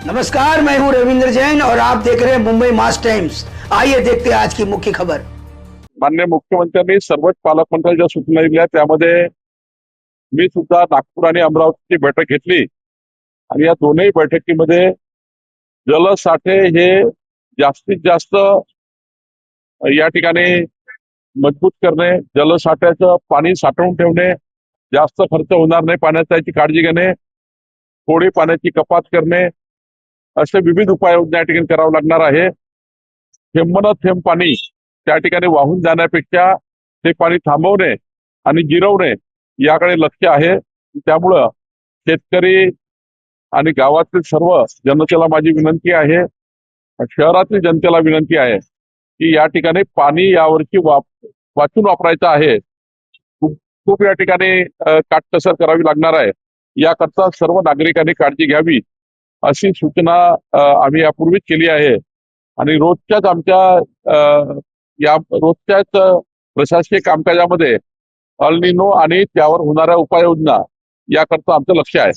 नमस्कार, मैं हूं रविंद्र जैन और आप देख रहे हैं मुंबई मास टाइम्स। आइए देखते हैं आज की मुख्य खबर। माननीय मुख्यमंत्र्यांनी सर्वच पालकमंत्र्यांच्या सूचना दिल्या, त्यामध्ये मी सुद्धा नागपूर आणि अमरावतीची बैठक घेतली आणि या दोनही बैठकीमध्ये जलसाठे हे जास्तीत जास्त या ठिकाणी मजबूत करणे, जलसाठ्याचं पाणी साठवून ठेवणे, जास्त खर्च होणार नाही पाण्याचा याची काळजी घेणे, थोडी पाण्याची कपात करणे, असे विविध उपाययोजना या ठिकाणी करावं लागणार आहे. थेंब न थेंब पाणी त्या ठिकाणी वाहून जाण्यापेक्षा ते पाणी थांबवणे आणि जिरवणे याकडे लक्ष आहे. त्यामुळं शेतकरी आणि गावातील सर्व जनतेला माझी विनंती आहे, शहरातील जनतेला विनंती आहे की या ठिकाणी पाणी यावर्षी वाचून वापरायचं आहे. खूप या ठिकाणी काटकसर करावी लागणार आहे. याकरता सर्व नागरिकांनी काळजी घ्यावी अशी सूचना आम्ही यापूर्वीच केली आहे आणि रोजच्याच आमच्या या रोजच्याच प्रशासकीय कामकाजामध्ये अल निनो आणि त्यावर होणाऱ्या उपाययोजना याकरता आमचं लक्ष आहे.